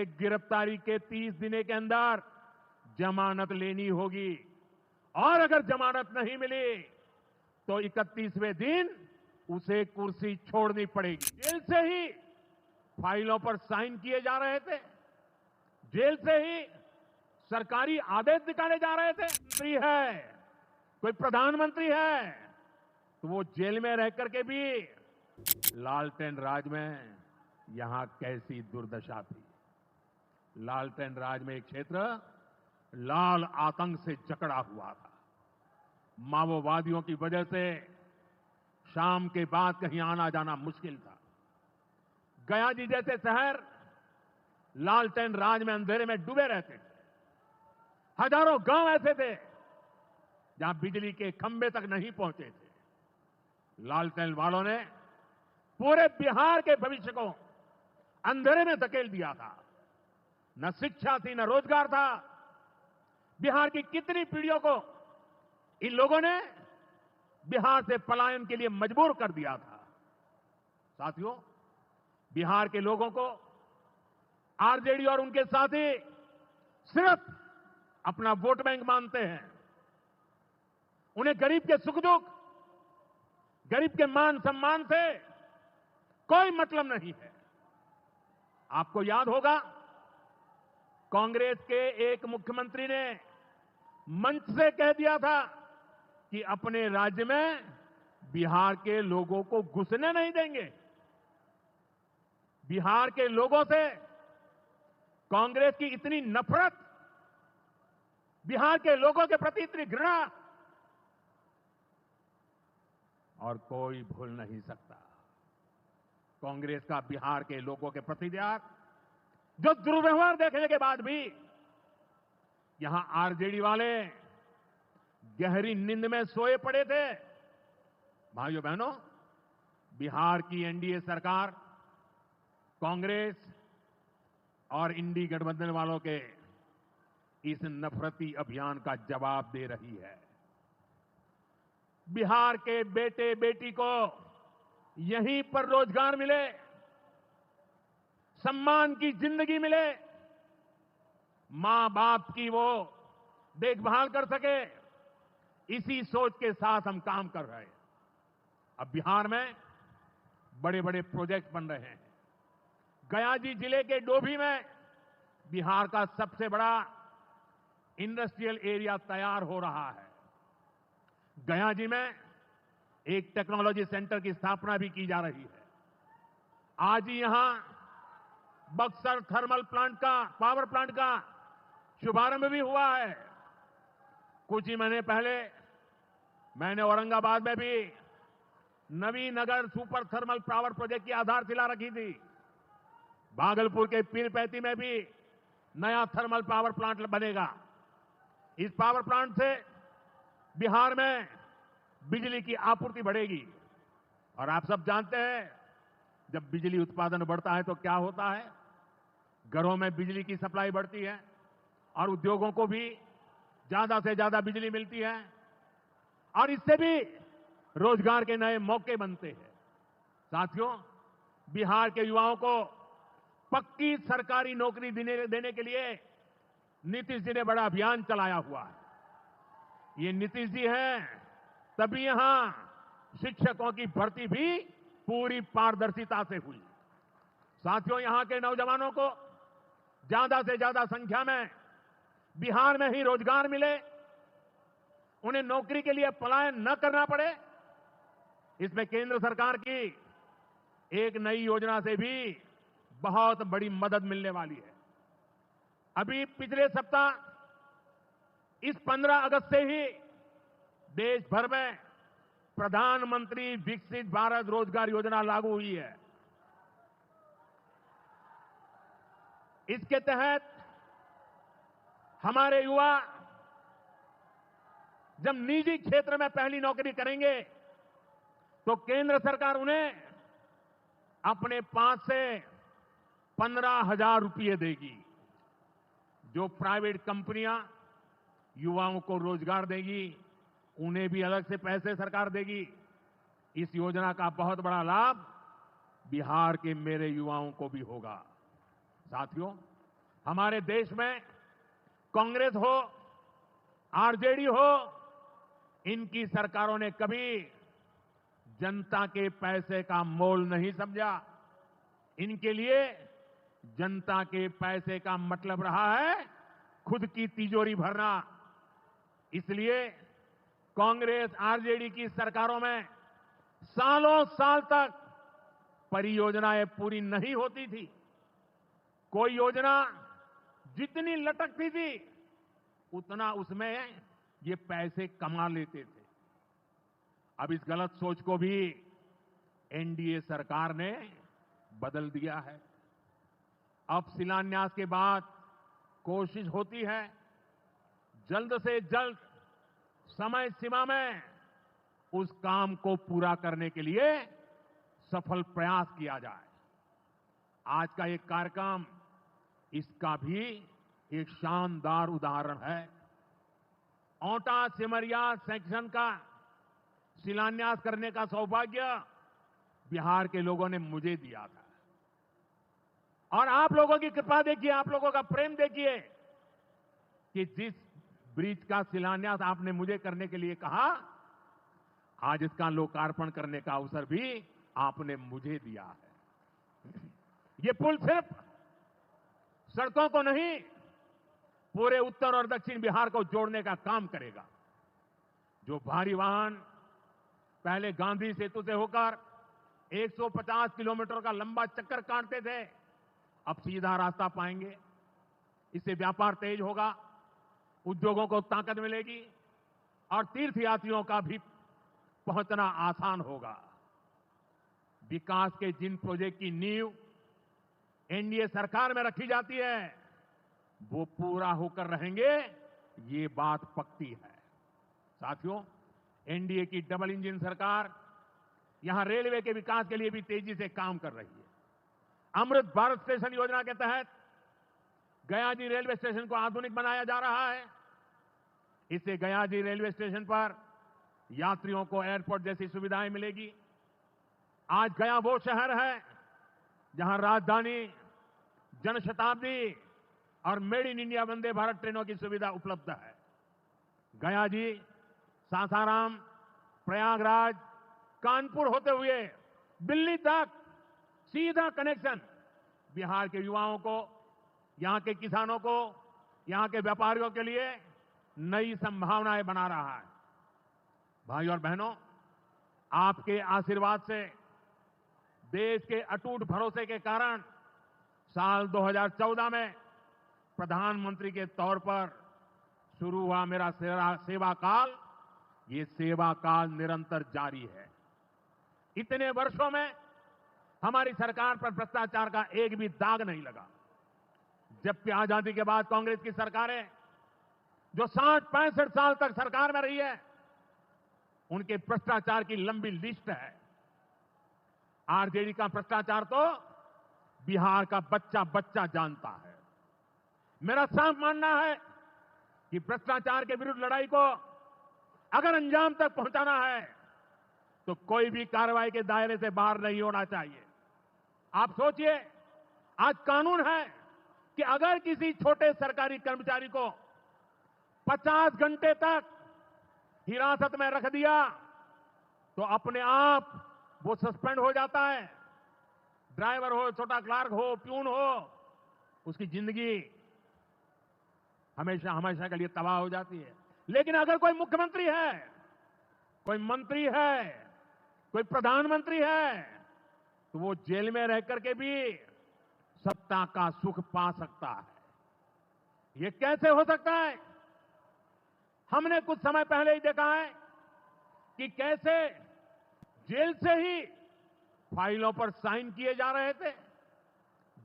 एक गिरफ्तारी के 30 दिन के अंदर जमानत लेनी होगी और अगर जमानत नहीं मिली तो 31वें दिन उसे कुर्सी छोड़नी पड़ेगी। जेल से ही फाइलों पर साइन किए जा रहे थे, जेल से ही सरकारी आदेश निकाले जा रहे थे। मंत्री है, कोई प्रधानमंत्री है, तो वो जेल में रह करके भी लालटेन राज में यहां कैसी दुर्दशा थी। लालटेन राज में एक क्षेत्र लाल आतंक से जकड़ा हुआ था। माओवादियों की वजह से शाम के बाद कहीं आना जाना मुश्किल था। गया जी जैसे शहर लालटेन राज में अंधेरे में डूबे रहते थे। हजारों गांव ऐसे थे जहां बिजली के खंभे तक नहीं पहुंचे थे। लालटेन वालों ने पूरे बिहार के भविष्य को अंधेरे में धकेल दिया था। न शिक्षा थी, न रोजगार था। बिहार की कितनी पीढ़ियों को इन लोगों ने बिहार से पलायन के लिए मजबूर कर दिया था। साथियों, बिहार के लोगों को आरजेडी और उनके साथी सिर्फ अपना वोट बैंक मानते हैं। उन्हें गरीब के सुख दुख, गरीब के मान सम्मान से कोई मतलब नहीं है। आपको याद होगा, कांग्रेस के एक मुख्यमंत्री ने मंच से कह दिया था कि अपने राज्य में बिहार के लोगों को घुसने नहीं देंगे। बिहार के लोगों से कांग्रेस की इतनी नफरत, बिहार के लोगों के प्रति इतनी घृणा और कोई भूल नहीं सकता। कांग्रेस का बिहार के लोगों के प्रति जो दुर्व्यवहार देखने के बाद भी यहां आरजेडी वाले गहरी नींद में सोए पड़े थे। भाइयों बहनों, बिहार की एनडीए सरकार कांग्रेस और इंडी गठबंधन वालों के इस नफरती अभियान का जवाब दे रही है। बिहार के बेटे बेटी को यहीं पर रोजगार मिले, सम्मान की जिंदगी मिले, मां बाप की वो देखभाल कर सके, इसी सोच के साथ हम काम कर रहे हैं। अब बिहार में बड़े बड़े प्रोजेक्ट बन रहे हैं। गया जी जिले के डोभी में बिहार का सबसे बड़ा इंडस्ट्रियल एरिया तैयार हो रहा है। गया जी में एक टेक्नोलॉजी सेंटर की स्थापना भी की जा रही है। आज ही यहां बक्सर थर्मल प्लांट का, पावर प्लांट का शुभारंभ भी हुआ है। कुछ ही महीने पहले मैंने औरंगाबाद में भी Nabinagar super thermal power project की आधारशिला रखी थी। भागलपुर के पीरपैंती में भी नया थर्मल पावर प्लांट बनेगा। इस पावर प्लांट से बिहार में बिजली की आपूर्ति बढ़ेगी। और आप सब जानते हैं, जब बिजली उत्पादन बढ़ता है तो क्या होता है? घरों में बिजली की सप्लाई बढ़ती है और उद्योगों को भी ज्यादा से ज्यादा बिजली मिलती है और इससे भी रोजगार के नए मौके बनते हैं। साथियों, बिहार के युवाओं को पक्की सरकारी नौकरी देने के लिए नीतीश जी ने बड़ा अभियान चलाया हुआ है। ये नीतीश जी हैं, तभी यहां शिक्षकों की भर्ती भी पूरी पारदर्शिता से हुई। साथियों, यहां के नौजवानों को ज्यादा से ज्यादा संख्या में बिहार में ही रोजगार मिले, उन्हें नौकरी के लिए पलायन न करना पड़े, इसमें केंद्र सरकार की एक नई योजना से भी बहुत बड़ी मदद मिलने वाली है। अभी पिछले सप्ताह इस 15 अगस्त से ही देश भर में प्रधानमंत्री विकसित भारत रोजगार योजना लागू हुई है। इसके तहत हमारे युवा जब निजी क्षेत्र में पहली नौकरी करेंगे तो केंद्र सरकार उन्हें अपने 5 से 15,000 रुपये देगी। जो प्राइवेट कंपनियां युवाओं को रोजगार देगी, उन्हें भी अलग से पैसे सरकार देगी। इस योजना का बहुत बड़ा लाभ बिहार के मेरे युवाओं को भी होगा। साथियों, हमारे देश में कांग्रेस हो, आरजेडी हो, इनकी सरकारों ने कभी जनता के पैसे का मोल नहीं समझा। इनके लिए जनता के पैसे का मतलब रहा है खुद की तिजोरी भरना। इसलिए कांग्रेस आरजेडी की सरकारों में सालों साल तक परियोजनाएं पूरी नहीं होती थी। कोई योजना जितनी लटकती थी उतना उसमें ये पैसे कमा लेते थे। अब इस गलत सोच को भी एनडीए सरकार ने बदल दिया है। अब शिलान्यास के बाद कोशिश होती है जल्द से जल्द समय सीमा में उस काम को पूरा करने के लिए सफल प्रयास किया जाए। आज का एक कार्यक्रम इसका भी एक शानदार उदाहरण है। औंटा सिमरिया सेक्शन का शिलान्यास करने का सौभाग्य बिहार के लोगों ने मुझे दिया था। और आप लोगों की कृपा देखिए, आप लोगों का प्रेम देखिए कि जिस ब्रिज का शिलान्यास आपने मुझे करने के लिए कहा, आज इसका लोकार्पण करने का अवसर भी आपने मुझे दिया है। ये पुल सिर्फ सड़कों को नहीं, पूरे उत्तर और दक्षिण बिहार को जोड़ने का काम करेगा। जो भारी वाहन पहले गांधी सेतु से होकर 150 किलोमीटर का लंबा चक्कर काटते थे, अब सीधा रास्ता पाएंगे। इससे व्यापार तेज होगा, उद्योगों को ताकत मिलेगी और तीर्थयात्रियों का भी पहुंचना आसान होगा। विकास के जिन प्रोजेक्ट की नींव एनडीए सरकार में रखी जाती है वो पूरा होकर रहेंगे, ये बात पक्की है। साथियों, एनडीए की डबल इंजन सरकार यहां रेलवे के विकास के लिए भी तेजी से काम कर रही है। अमृत भारत स्टेशन योजना के तहत गयाजी रेलवे स्टेशन को आधुनिक बनाया जा रहा है। इससे गयाजी रेलवे स्टेशन पर यात्रियों को एयरपोर्ट जैसी सुविधाएं मिलेगी। आज गया वो शहर है जहां राजधानी, जनशताब्दी और made in India Vande Bharat ट्रेनों की सुविधा उपलब्ध है। गयाजी, सासाराम, प्रयागराज, कानपुर होते हुए दिल्ली तक सीधा कनेक्शन बिहार के युवाओं को, यहां के किसानों को, यहां के व्यापारियों के लिए नई संभावनाएं बना रहा है। भाई और बहनों, आपके आशीर्वाद से, देश के अटूट भरोसे के कारण साल 2014 में प्रधानमंत्री के तौर पर शुरू हुआ मेरा सेवा काल, ये सेवा काल निरंतर जारी है। इतने वर्षों में हमारी सरकार पर भ्रष्टाचार का एक भी दाग नहीं लगा। जबकि आजादी के बाद कांग्रेस की सरकारें जो 60-65 साल तक सरकार में रही है, उनके भ्रष्टाचार की लंबी लिस्ट है। आरजेडी का भ्रष्टाचार तो बिहार का बच्चा बच्चा जानता है। मेरा साफ मानना है कि भ्रष्टाचार के विरुद्ध लड़ाई को अगर अंजाम तक पहुंचाना है तो कोई भी कार्रवाई के दायरे से बाहर नहीं होना चाहिए। आप सोचिए, आज कानून है कि अगर किसी छोटे सरकारी कर्मचारी को 50 घंटे तक हिरासत में रख दिया तो अपने आप वो सस्पेंड हो जाता है। ड्राइवर हो, छोटा क्लार्क हो, प्यून हो, उसकी जिंदगी हमेशा हमेशा के लिए तबाह हो जाती है। लेकिन अगर कोई मुख्यमंत्री है, कोई मंत्री है, कोई प्रधानमंत्री है, तो वो जेल में रह करके भी सत्ता का सुख पा सकता है। ये कैसे हो सकता है? हमने कुछ समय पहले ही देखा है कि कैसे जेल से ही फाइलों पर साइन किए जा रहे थे,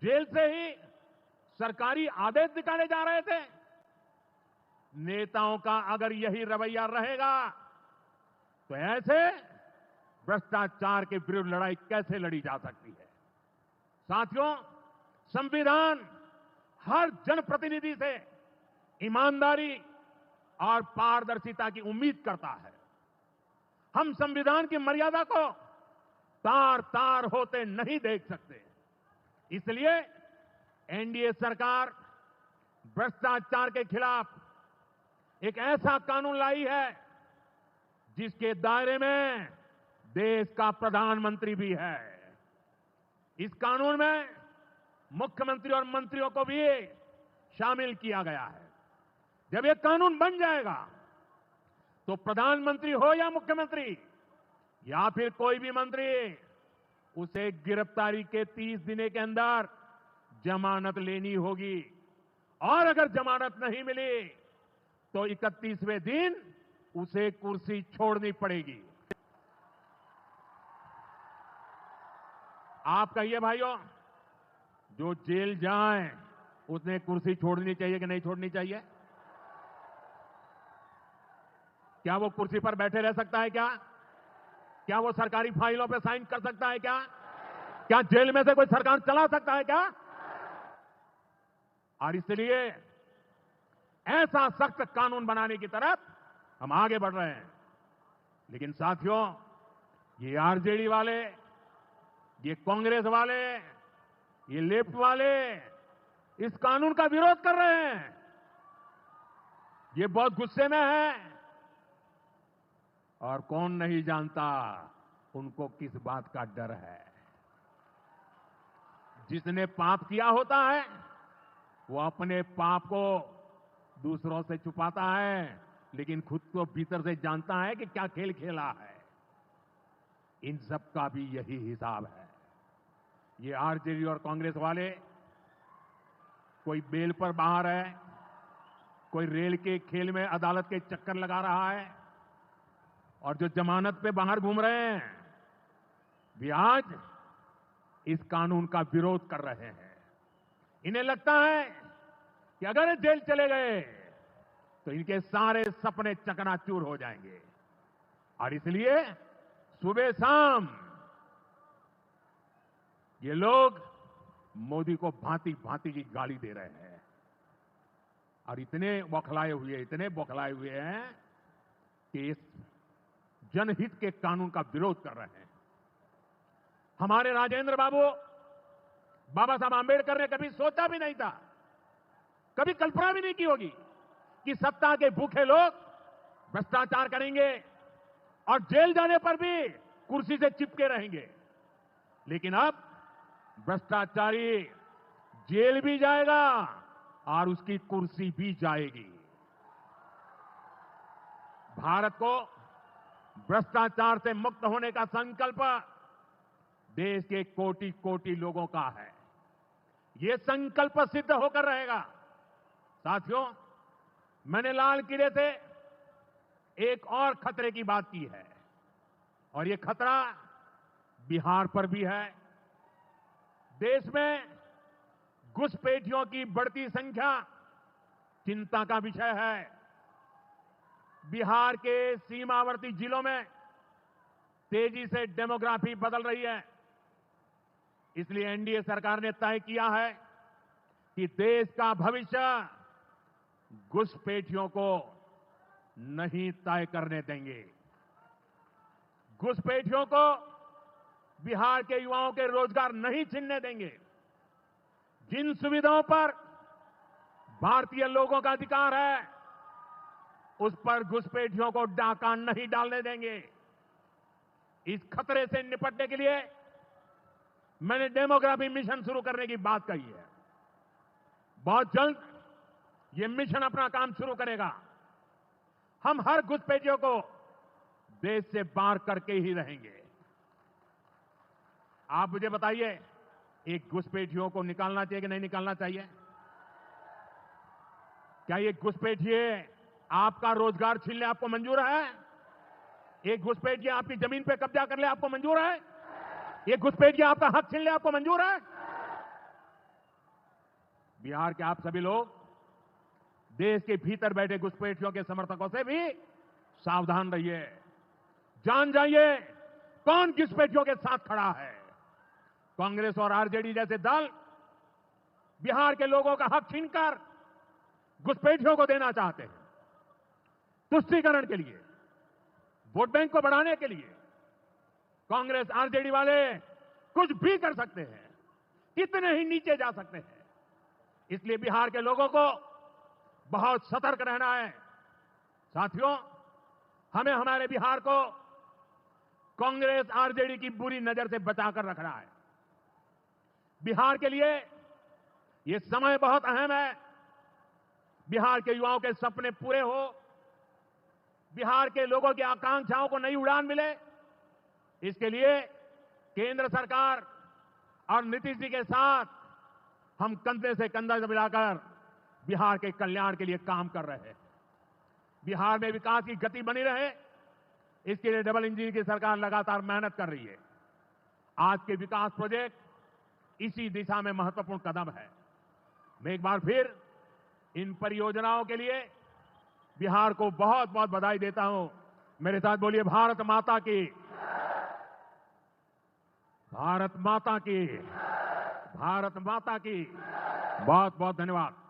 जेल से ही सरकारी आदेश निकाले जा रहे थे। नेताओं का अगर यही रवैया रहेगा तो ऐसे भ्रष्टाचार के विरुद्ध लड़ाई कैसे लड़ी जा सकती है? साथियों, संविधान हर जनप्रतिनिधि से ईमानदारी और पारदर्शिता की उम्मीद करता है। हम संविधान की मर्यादा को तार तार होते नहीं देख सकते। इसलिए एनडीए सरकार भ्रष्टाचार के खिलाफ एक ऐसा कानून लाई है जिसके दायरे में देश का प्रधानमंत्री भी है। इस कानून में मुख्यमंत्री और मंत्रियों को भी शामिल किया गया है। जब यह कानून बन जाएगा तो प्रधानमंत्री हो या मुख्यमंत्री या फिर कोई भी मंत्री, उसे गिरफ्तारी के 30 दिन के अंदर जमानत लेनी होगी और अगर जमानत नहीं मिली तो 31वें दिन उसे कुर्सी छोड़नी पड़ेगी। आप कहिए भाइयों, जो जेल जाए उसने कुर्सी छोड़नी चाहिए कि नहीं छोड़नी चाहिए? क्या वो कुर्सी पर बैठे रह सकता है? क्या वो सरकारी फाइलों पे साइन कर सकता है? क्या जेल में से कोई सरकार चला सकता है क्या? और इसलिए ऐसा सख्त कानून बनाने की तरफ हम आगे बढ़ रहे हैं। लेकिन साथियों, ये आरजेडी वाले, ये कांग्रेस वाले, ये लेफ्ट वाले इस कानून का विरोध कर रहे हैं। ये बहुत गुस्से में है और कौन नहीं जानता उनको किस बात का डर है। जिसने पाप किया होता है वो अपने पाप को दूसरों से छुपाता है, लेकिन खुद तो भीतर से जानता है कि क्या खेल खेला है। इन सब का भी यही हिसाब है। ये आरजेडी और कांग्रेस वाले, कोई बेल पर बाहर है, कोई रेल के खेल में अदालत के चक्कर लगा रहा है और जो जमानत पे बाहर घूम रहे हैं वे आज इस कानून का विरोध कर रहे हैं। इन्हें लगता है कि अगर ये जेल चले गए तो इनके सारे सपने चकनाचूर हो जाएंगे और इसलिए सुबह शाम ये लोग मोदी को भांति भांति की गाली दे रहे हैं और इतने बौखलाए हुए हैं कि इस जनहित के कानून का विरोध कर रहे हैं। हमारे राजेंद्र बाबू, बाबा साहब आंबेडकर ने कभी सोचा भी नहीं था, कभी कल्पना भी नहीं की होगी कि सत्ता के भूखे लोग भ्रष्टाचार करेंगे और जेल जाने पर भी कुर्सी से चिपके रहेंगे। लेकिन अब भ्रष्टाचारी जेल भी जाएगा और उसकी कुर्सी भी जाएगी। भारत को भ्रष्टाचार से मुक्त होने का संकल्प देश के कोटि कोटि लोगों का है। ये संकल्प सिद्ध होकर रहेगा। साथियों, मैंने लाल किले से एक और खतरे की बात की है और ये खतरा बिहार पर भी है। देश में घुसपैठियों की बढ़ती संख्या चिंता का विषय है। बिहार के सीमावर्ती जिलों में तेजी से डेमोग्राफी बदल रही है। इसलिए एनडीए सरकार ने तय किया है कि देश का भविष्य घुसपैठियों को नहीं तय करने देंगे। घुसपैठियों को बिहार के युवाओं के रोजगार नहीं छीनने देंगे। जिन सुविधाओं पर भारतीय लोगों का अधिकार है उस पर घुसपैठियों को डाका नहीं डालने देंगे। इस खतरे से निपटने के लिए मैंने डेमोग्राफी मिशन शुरू करने की बात कही है। बहुत जल्द ये मिशन अपना काम शुरू करेगा। हम हर घुसपैठियों को देश से बाहर करके ही रहेंगे। आप मुझे बताइए, एक घुसपैठियों को निकालना चाहिए कि नहीं निकालना चाहिए? क्या ये घुसपैठिए आपका रोजगार छीन ले आपको मंजूर है? एक घुसपैठिया आपकी जमीन पे कब्जा कर ले आपको मंजूर है? ये घुसपैठिया आपका हक छीन ले आपको मंजूर है? बिहार के आप सभी लोग देश के भीतर बैठे घुसपैठियों के समर्थकों से भी सावधान रहिए। जान जाइए कौन घुसपैठियों के साथ खड़ा है। कांग्रेस और आरजेडी जैसे दल बिहार के लोगों का हक छीनकर घुसपैठियों को देना चाहते हैं। तुष्टीकरण के लिए, वोट बैंक को बढ़ाने के लिए कांग्रेस आरजेडी वाले कुछ भी कर सकते हैं, कितने ही नीचे जा सकते हैं। इसलिए बिहार के लोगों को बहुत सतर्क रहना है। साथियों, हमें हमारे बिहार को कांग्रेस आरजेडी की बुरी नजर से बचाकर रखना है। बिहार के लिए ये समय बहुत अहम है। बिहार के युवाओं के सपने पूरे हो, बिहार के लोगों की आकांक्षाओं को नई उड़ान मिले, इसके लिए केंद्र सरकार और नीतीश जी के साथ हम कंधे से कंधा मिलाकर बिहार के कल्याण के लिए काम कर रहे हैं। बिहार में विकास की गति बनी रहे, इसके लिए डबल इंजन की सरकार लगातार मेहनत कर रही है। आज के विकास प्रोजेक्ट इसी दिशा में महत्वपूर्ण कदम है। मैं एक बार फिर इन परियोजनाओं के लिए बिहार को बहुत बहुत बधाई देता हूं। मेरे साथ बोलिए, भारत माता की, भारत माता की, भारत माता की। बहुत बहुत धन्यवाद।